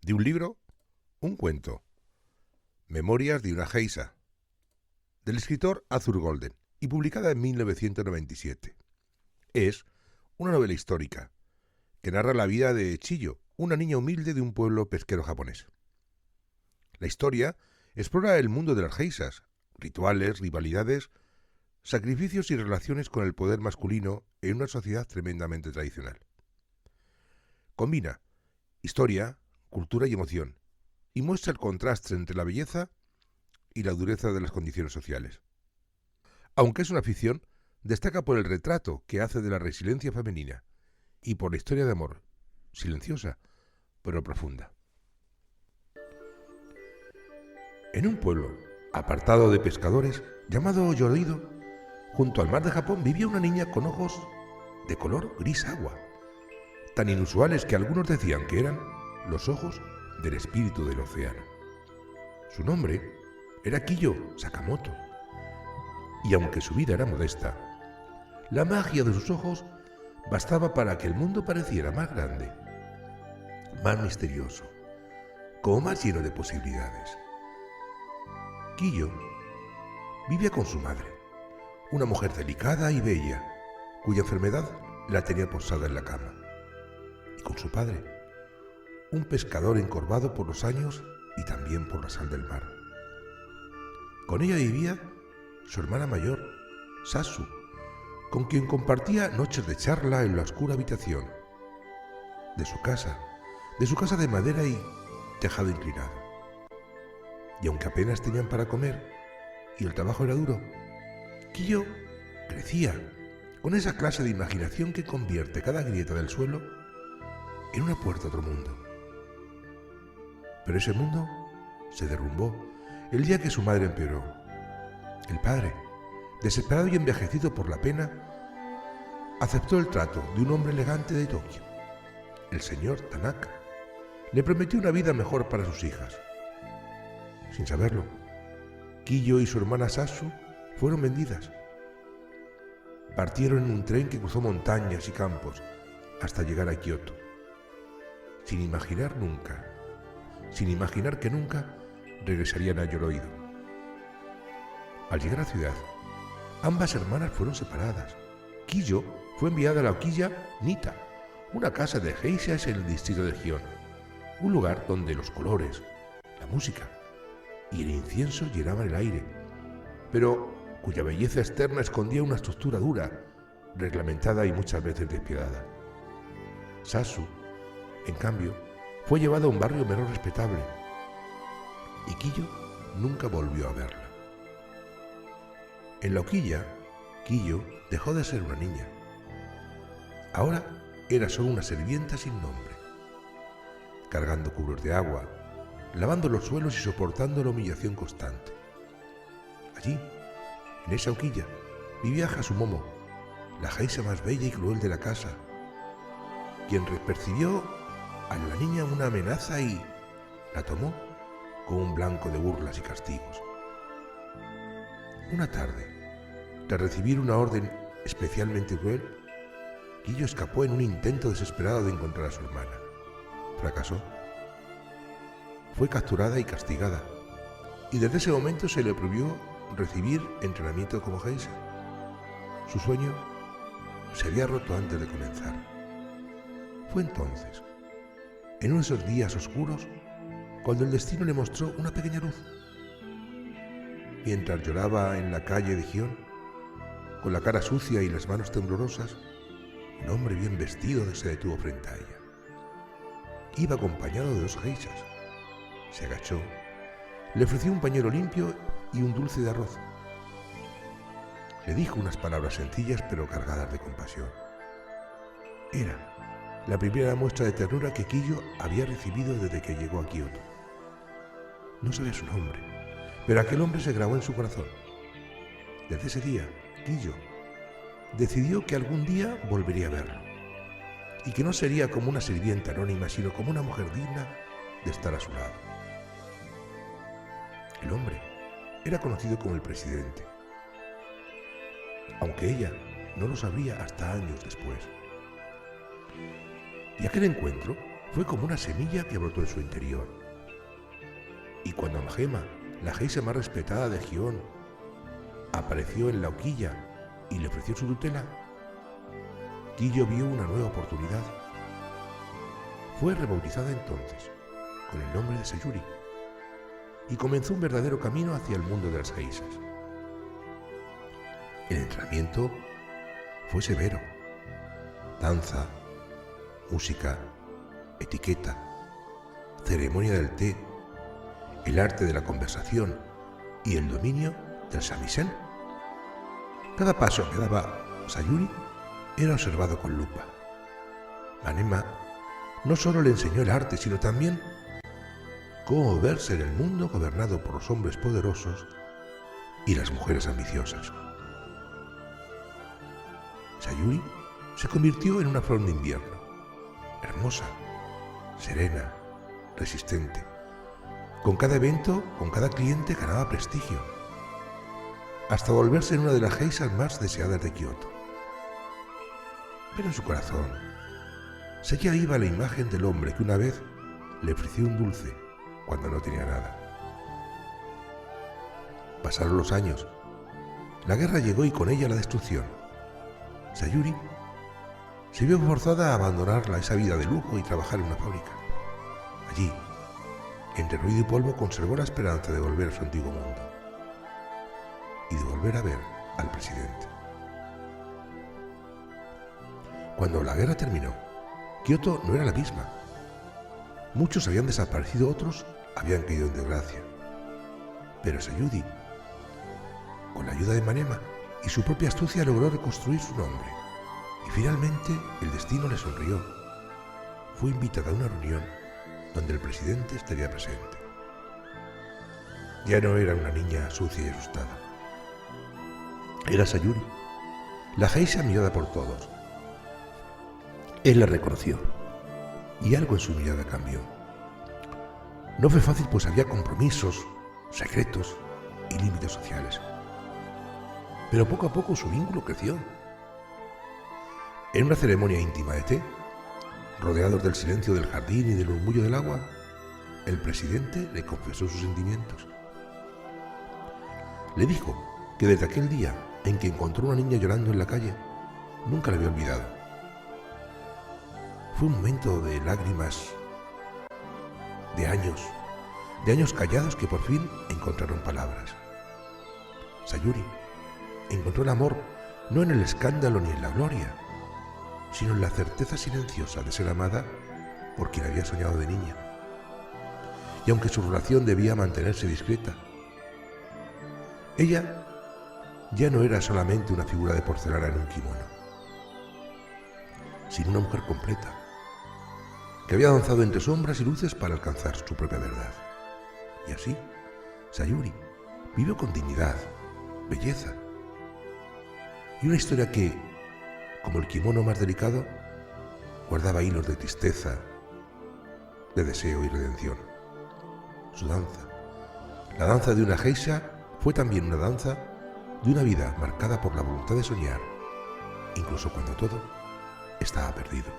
De un libro, un cuento. Memorias de una geisha, del escritor Arthur Golden y publicada en 1997. Es una novela histórica que narra la vida de Chiyo, una niña humilde de un pueblo pesquero japonés. La historia explora el mundo de las geishas, rituales, rivalidades, sacrificios y relaciones con el poder masculino en una sociedad tremendamente tradicional. Combina historia, cultura y emoción, y muestra el contraste entre la belleza y la dureza de las condiciones sociales. Aunque es una ficción, destaca por el retrato que hace de la resiliencia femenina y por la historia de amor, silenciosa pero profunda. En un pueblo apartado de pescadores llamado Yoroido, junto al mar de Japón, vivía una niña con ojos de color gris agua, tan inusuales que algunos decían que eran los ojos del espíritu del océano. Su nombre era Kiyo Sakamoto, y aunque su vida era modesta, la magia de sus ojos bastaba para que el mundo pareciera más grande, más misterioso, como más lleno de posibilidades. Kiyo vivía con su madre, una mujer delicada y bella, cuya enfermedad la tenía posada en la cama, y con su padre, un pescador encorvado por los años y también por la sal del mar. Con ella vivía su hermana mayor, Sasu, con quien compartía noches de charla en la oscura habitación de su casa de madera y tejado inclinado. Y aunque apenas tenían para comer y el trabajo era duro, Kiyo crecía con esa clase de imaginación que convierte cada grieta del suelo en una puerta a otro mundo. Pero ese mundo se derrumbó el día que su madre empeoró. El padre, desesperado y envejecido por la pena, aceptó el trato de un hombre elegante de Tokio. El señor Tanaka le prometió una vida mejor para sus hijas. Sin saberlo, Kiyo y su hermana Sasu fueron vendidas. Partieron en un tren que cruzó montañas y campos hasta llegar a Kioto, sin imaginar que nunca regresarían a Yoroido. Al llegar a la ciudad, ambas hermanas fueron separadas. Kiyo fue enviada a la Okiya Nita, una casa de geishas en el distrito de Gion, un lugar donde los colores, la música y el incienso llenaban el aire, pero cuya belleza externa escondía una estructura dura, reglamentada y muchas veces despiadada. Sasu, en cambio, fue llevada a un barrio menos respetable, y Kiyo nunca volvió a verla. En la Okiya, Kiyo dejó de ser una niña. Ahora era solo una sirvienta sin nombre, cargando cubos de agua, lavando los suelos y soportando la humillación constante. Allí, en esa Okiya, vivía Hasumomo, la geisha más bella y cruel de la casa, quien percibió a la niña una amenaza y la tomó como un blanco de burlas y castigos. Una tarde, tras recibir una orden especialmente cruel, Kiyo escapó en un intento desesperado de encontrar a su hermana. Fracasó. Fue capturada y castigada, y desde ese momento se le prohibió recibir entrenamiento como geisha. Su sueño se había roto antes de comenzar. Fue entonces, en uno de esos días oscuros, cuando el destino le mostró una pequeña luz. Mientras lloraba en la calle de Gion, con la cara sucia y las manos temblorosas, un hombre bien vestido se detuvo frente a ella. Iba acompañado de dos geishas. Se agachó, le ofreció un pañuelo limpio y un dulce de arroz. Le dijo unas palabras sencillas pero cargadas de compasión. Era la primera muestra de ternura que Kiyo había recibido desde que llegó a Kioto. No sabía su nombre, pero aquel hombre se grabó en su corazón. Desde ese día, Kiyo decidió que algún día volvería a verlo, y que no sería como una sirvienta anónima, sino como una mujer digna de estar a su lado. El hombre era conocido como el presidente, aunque ella no lo sabría hasta años después. Y aquel encuentro fue como una semilla que brotó en su interior. Y cuando Angema, la geisha más respetada de Gion, apareció en la hoquilla y le ofreció su tutela, Kiyo vio una nueva oportunidad. Fue rebautizada entonces con el nombre de Sayuri y comenzó un verdadero camino hacia el mundo de las geishas. El entrenamiento fue severo. Danza, música, etiqueta, ceremonia del té, el arte de la conversación y el dominio del shamisen. Cada paso que daba Sayuri era observado con lupa. Manema no solo le enseñó el arte, sino también cómo verse en el mundo gobernado por los hombres poderosos y las mujeres ambiciosas. Sayuri se convirtió en una flor de invierno, hermosa, serena, resistente. Con cada evento, con cada cliente ganaba prestigio, hasta volverse en una de las geishas más deseadas de Kioto. Pero en su corazón seguía viva la imagen del hombre que una vez le ofreció un dulce cuando no tenía nada. Pasaron los años. La guerra llegó y con ella la destrucción. Sayuri se vio forzada a abandonar esa vida de lujo y trabajar en una fábrica. Allí, entre ruido y polvo, conservó la esperanza de volver a su antiguo mundo y de volver a ver al presidente. Cuando la guerra terminó, Kioto no era la misma. Muchos habían desaparecido, otros habían caído en desgracia. Pero Sayuri, con la ayuda de Manema y su propia astucia, logró reconstruir su nombre. Y finalmente el destino le sonrió. Fue invitada a una reunión donde el presidente estaría presente. Ya no era una niña sucia y asustada. Era Sayuri, la geisha mirada por todos. Él la reconoció y algo en su mirada cambió. No fue fácil, pues había compromisos, secretos y límites sociales. Pero poco a poco su vínculo creció. En una ceremonia íntima de té, rodeados del silencio del jardín y del murmullo del agua, el presidente le confesó sus sentimientos. Le dijo que desde aquel día en que encontró a una niña llorando en la calle, nunca la había olvidado. Fue un momento de lágrimas, de años callados que por fin encontraron palabras. Sayuri encontró el amor no en el escándalo ni en la gloria, sino en la certeza silenciosa de ser amada por quien había soñado de niña. Y aunque su relación debía mantenerse discreta, ella ya no era solamente una figura de porcelana en un kimono, sino una mujer completa, que había danzado entre sombras y luces para alcanzar su propia verdad. Y así, Sayuri vivió con dignidad, belleza y una historia que, como el kimono más delicado, guardaba hilos de tristeza, de deseo y redención. Su danza, la danza de una geisha, fue también una danza de una vida marcada por la voluntad de soñar, incluso cuando todo estaba perdido.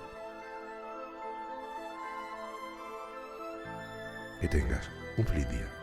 Que tengas un feliz día.